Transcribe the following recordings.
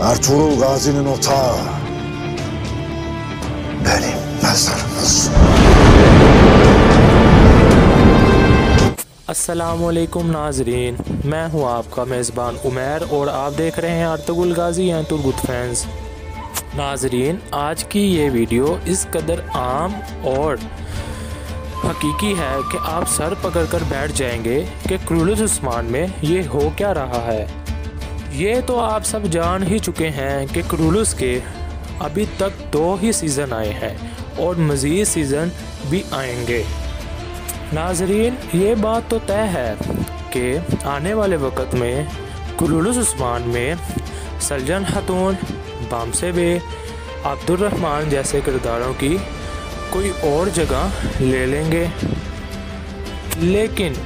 Ertuğrul Gazi'nin otağı benim mezarımız. अस्सलामुअलैकुम नाजरीन, मैं हूं आपका मेज़बान उमैर और आप देख रहे हैं Ertugrul Ghazi and Turgut fans. नाजरीन, आज की ये वीडियो इस कदर आम और हकीकी है कि आप सर पकड़ कर बैठ जाएंगे कि कुरुलुस उस्मान में ये हो क्या रहा है। ये तो आप सब जान ही चुके हैं कि कुरुलुस के अभी तक 2 ही सीज़न आए हैं और मज़ीद सीज़न भी आएंगे। नाजरीन, ये बात तो तय है कि आने वाले वक्त में कुरुलुस उस्मान में सलजन खातून, बामसे बे, अब्दुर्रहमान जैसे किरदारों की कोई और जगह ले लेंगे। लेकिन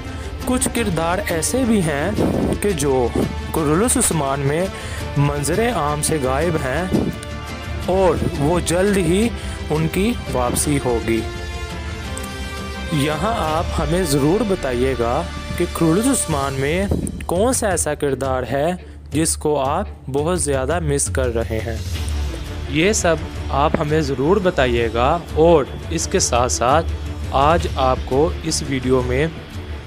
कुछ किरदार ऐसे भी हैं कि जो कुरुलुस उस्मान में मंजर आम से गायब हैं और वो जल्द ही उनकी वापसी होगी। यहाँ आप हमें ज़रूर बताइएगा कि कुरुलुस उस्मान में कौन सा ऐसा किरदार है जिसको आप बहुत ज़्यादा मिस कर रहे हैं। ये सब आप हमें ज़रूर बताइएगा। और इसके साथ साथ आज आपको इस वीडियो में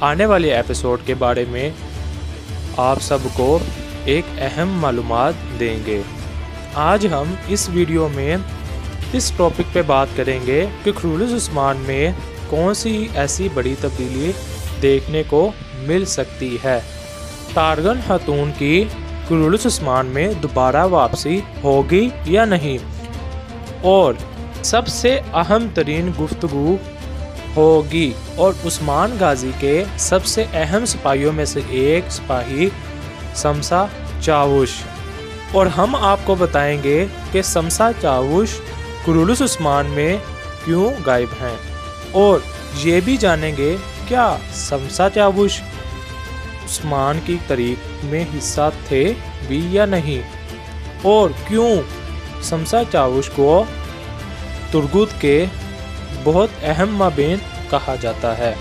आने वाले एपिसोड के बारे में आप सबको एक अहम मालूमात देंगे। आज हम इस वीडियो में इस टॉपिक पे बात करेंगे कि कुरुलुस उस्मान में कौन सी ऐसी बड़ी तब्दीली देखने को मिल सकती है। तारगन खातून की कुरुलुस उस्मान में दोबारा वापसी होगी या नहीं, और सबसे अहम तरीन गुफ्तगू होगी और उस्मान गाजी के सबसे अहम सिपाहियों में से एक सिपाही शमशा चावुश। और हम आपको बताएंगे कि शमशा चावुश कुरुलुस उस्मान में क्यों गायब हैं, और ये भी जानेंगे क्या शमशा चावुश उस्मान की तारीख में हिस्सा थे भी या नहीं, और क्यों शमशा चावुश को तुर्गुत के बहुत अहम माबेन कहा जाता है।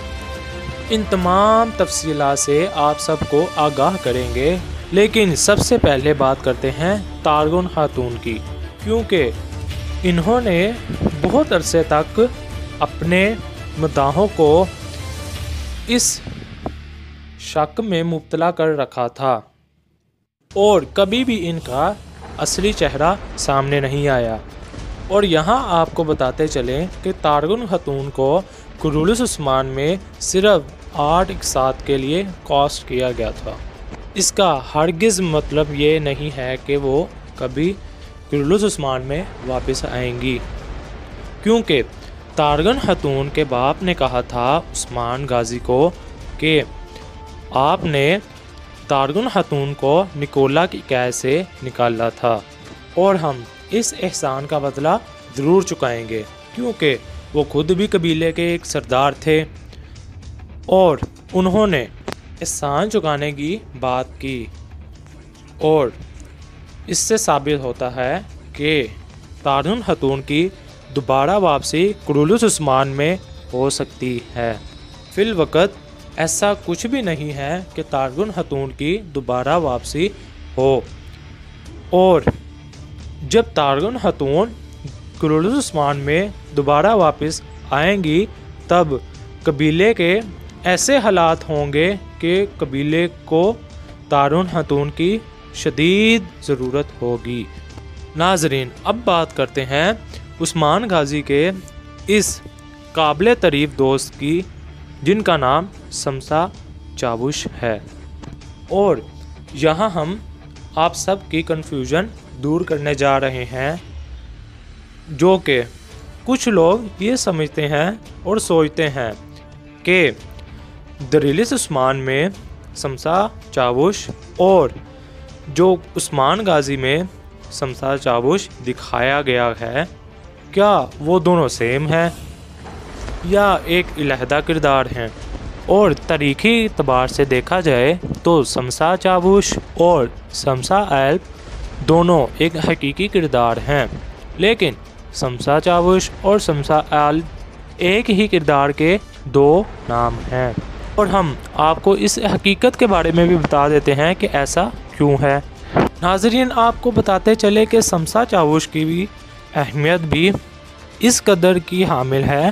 इन तमाम तफसीलात से आप सबको आगाह करेंगे। लेकिन सबसे पहले बात करते हैं तारगन खातून की, क्योंकि इन्होंने बहुत अरसे तक अपने मदाहों को इस शक में मुब्तला कर रखा था और कभी भी इनका असली चेहरा सामने नहीं आया। और यहाँ आपको बताते चलें कि तारगन खातून को कुरुलुस उस्मान में सिर्फ 8 इकसात के लिए कास्ट किया गया था। इसका हरगिज़ मतलब ये नहीं है कि वो कभी कुरुलुस उस्मान में वापस आएंगी, क्योंकि तारगन खातून के बाप ने कहा था उस्मान गाजी को कि आपने तारगन खातून को निकोला की कैद से निकाला था और हम इस एहसान का बदला ज़रूर चुकाएंगे, क्योंकि वो खुद भी कबीले के एक सरदार थे और उन्होंने एहसान चुकाने की बात की। और इससे साबित होता है कि तारगन खातून की दोबारा वापसी कुरुलुस उस्मान में हो सकती है। फिलवक़्त ऐसा कुछ भी नहीं है कि तारगन खातून की दोबारा वापसी हो। और जब तारगन खातून कुरुलुस उस्मान में दोबारा वापस आएंगी तब कबीले के ऐसे हालात होंगे कि कबीले को तारगन खातून की शदीद ज़रूरत होगी। नाजरीन, अब बात करते हैं उस्मान गाजी के इस काबिल तारीफ़ दोस्त की, जिनका नाम शमशा चावुश है। और यहाँ हम आप सब की कन्फ्यूजन दूर करने जा रहे हैं, जो कि कुछ लोग ये समझते हैं और सोचते हैं कि दरिलिस उस्मान में शमशा चावुश और जो उस्मान गाजी में शमशा चावुश दिखाया गया है, क्या वो दोनों सेम हैं या एक अलहदा किरदार हैं। और तारीख़ी एतबार से देखा जाए तो शमशा चावुश और शमशा एल्प दोनों एक हकीकी किरदार हैं, लेकिन शमशा चावुश और शमशा एल्प एक ही किरदार के 2 नाम हैं। और हम आपको इस हकीकत के बारे में भी बता देते हैं कि ऐसा क्यों है। नाज़रीन, आपको बताते चले कि शमशा चावुश की भी अहमियत भी इस कदर की हामिल है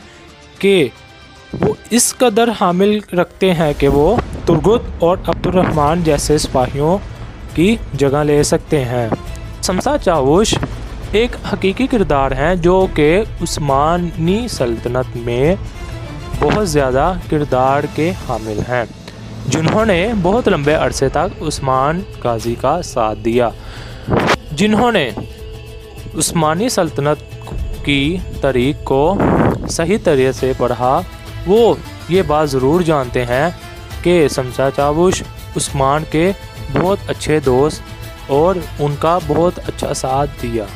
कि वो इस कदर हामिल रखते हैं कि वो तुर्गुत और अब्दुर्रहमान जैसे सिपाहियों की जगह ले सकते हैं। शमशा चावुश एक हकीकी किरदार हैं जो कि उस्मानी सल्तनत में बहुत ज़्यादा किरदार के हामिल हैं, जिन्होंने बहुत लंबे अरसे तक उस्मान गाजी का साथ दिया, जिन्होंने उस्मानी सल्तनत की तारीख को सही तरीके से पढ़ा। वो ये बात ज़रूर जानते हैं कि शमशा चावुश उस्मान के बहुत अच्छे दोस्त और उनका बहुत अच्छा साथ दिया।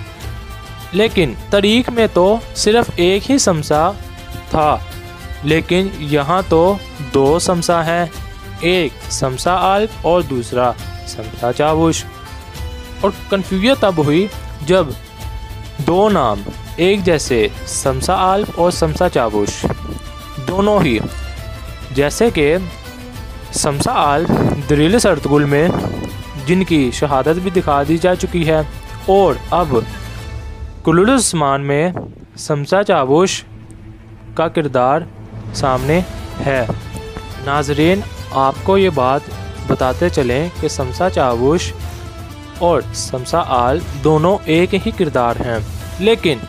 लेकिन तारीख में तो सिर्फ एक ही शमशा था, लेकिन यहाँ तो दो शमशा हैं, एक शमशा आल्प और दूसरा शमशा चावुश। और कन्फ्यूजन तब हुई जब दो नाम एक जैसे शमशा आल्प और शमशा चावुश दोनों ही, जैसे कि शमशा आल्प दरील अर्तुगरुल में जिनकी शहादत भी दिखा दी जा चुकी है, और अब कुलुल-उस्मान में शमशा चावुश का किरदार सामने है। नाज़रीन, आपको ये बात बताते चलें कि शमशा चावुश और शमशा आल्प दोनों एक ही किरदार हैं, लेकिन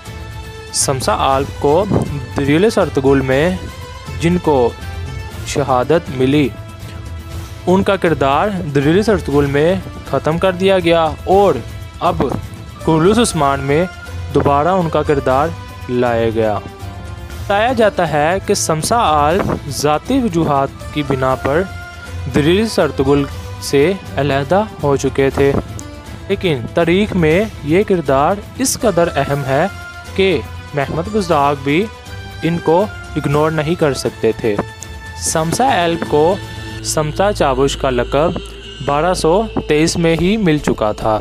शमशा आल्प को दरील अर्तुगरुल में जिनको शहादत मिली उनका किरदार दरील अर्तुगरुल में ख़त्म कर दिया गया, और अब कुलुल-उस्मान में दोबारा उनका किरदार लाया गया। बताया जाता है कि शमशा आल्प ज़ाती वजूहात की बिना पर दरील अर्तुगरुल से अलहदा हो चुके थे, लेकिन तारीख में ये किरदार इस कदर अहम है कि महमद बुज़दाग भी इनको इग्नोर नहीं कर सकते थे। शमशा आल्प को शमशा चावुश का लक़ब 1223 में ही मिल चुका था,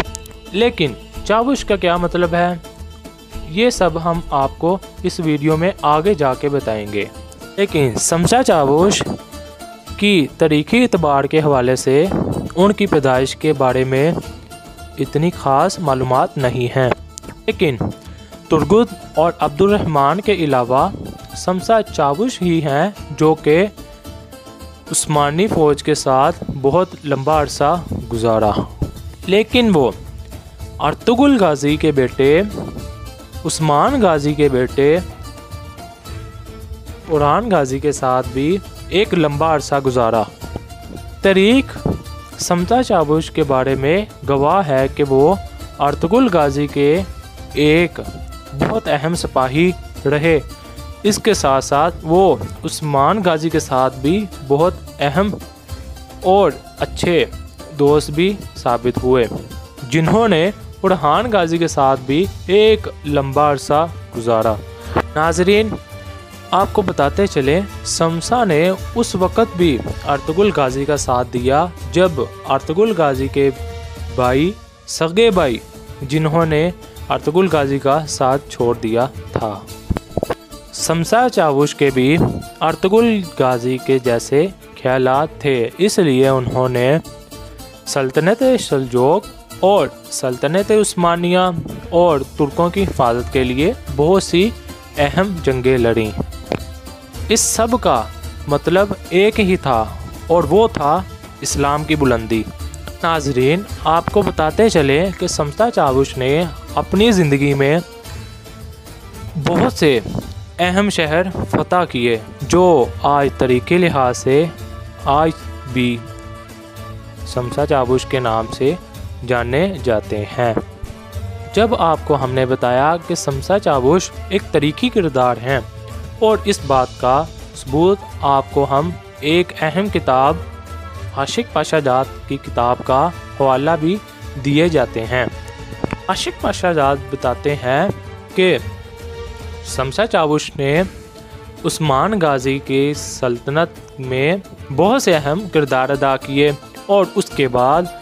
लेकिन चावुश का क्या मतलब है ये सब हम आपको इस वीडियो में आगे जाके बताएंगे। लेकिन शमशा चावुश की तारीख़ी एतबार के हवाले से उनकी पैदाइश के बारे में इतनी ख़ास मालूमात नहीं हैं, लेकिन तुर्गुत और अब्दुर्रहमान के अलावा शमशा चावुश ही हैं जो कि उस्मानी फ़ौज के साथ बहुत लंबा अरसा गुजारा। लेकिन वो अर्तुगरुल गाजी के बेटे, उस्मान गाजी के बेटे उरहान गाजी के साथ भी एक लंबा अरसा गुजारा। तारीख शमशा चावुश के बारे में गवाह है कि वो अर्तुगरुल गाजी के एक बहुत अहम सिपाही रहे। इसके साथ साथ वो उस्मान गाजी के साथ भी बहुत अहम और अच्छे दोस्त भी साबित हुए, जिन्होंने उरहान गाजी के साथ भी एक लंबा अरसा गुजारा। नाज़रीन, आपको बताते चले शमशा ने उस वक़्त भी अर्तुगरुल गाजी का साथ दिया जब अर्तुगरुल गाजी के भाई, सगे भाई, जिन्होंने अर्तुगरुल गाजी का साथ छोड़ दिया था। शमशा चावुश के भी अर्तुगरुल गाजी के जैसे ख्यालात थे, इसलिए उन्होंने सल्तनत सल्जूक़ और सल्तनत उस्मानिया और तुर्कों की हिफाजत के लिए बहुत सी अहम जंगें लड़ीं। इस सब का मतलब एक ही था और वो था इस्लाम की बुलंदी। नाज़रीन, आपको बताते चले कि शमशा चावुश ने अपनी ज़िंदगी में बहुत से अहम शहर फतह किए जो आज तरीके लिहाज से आज भी शमशा चावुश के नाम से जाने जाते हैं। जब आपको हमने बताया कि शमशा चावुश एक तारीख़ी किरदार हैं और इस बात का सबूत आपको हम एक अहम किताब आशिक पाशाजाद की किताब का हवाला भी दिए जाते हैं। आशिक पाशाजाद बताते हैं कि शमशा चावुश ने उस्मान गाजी के सल्तनत में बहुत से अहम किरदार अदा किए और उसके बाद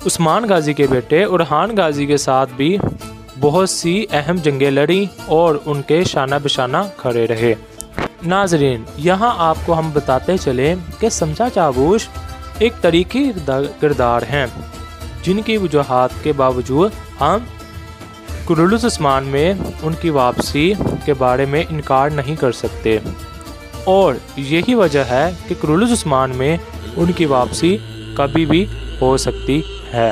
उस्मान गाजी के बेटे उरहान गाजी के साथ भी बहुत सी अहम जंगें लड़ी और उनके शाना बिशाना खड़े रहे। नाजरीन, यहाँ आपको हम बताते चले कि शमशा चावुश एक तारीख़ी किरदार हैं जिनकी वजूहात के बावजूद हम कुरुलुस उस्मान में उनकी वापसी के बारे में इनकार नहीं कर सकते। और यही वजह है कि कुरुलुस उस्मान में उनकी वापसी कभी भी हो सकती है।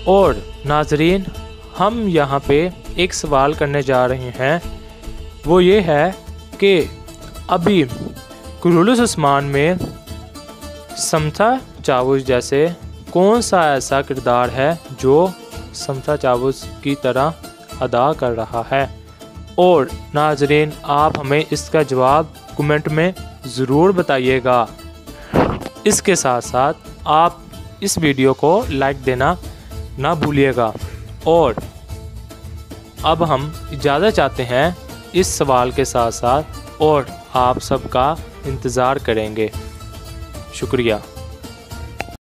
और नाजरीन, हम यहाँ पे एक सवाल करने जा रहे हैं, वो ये है कि अभी कुरुलुस उस्मान में समता चावुश जैसे कौन सा ऐसा किरदार है जो समता चावुश की तरह अदा कर रहा है। और नाजरीन, आप हमें इसका जवाब कमेंट में ज़रूर बताइएगा। इसके साथ साथ आप इस वीडियो को लाइक देना ना भूलिएगा। और अब हम इजाज़त चाहते हैं इस सवाल के साथ साथ, और आप सबका इंतज़ार करेंगे। शुक्रिया।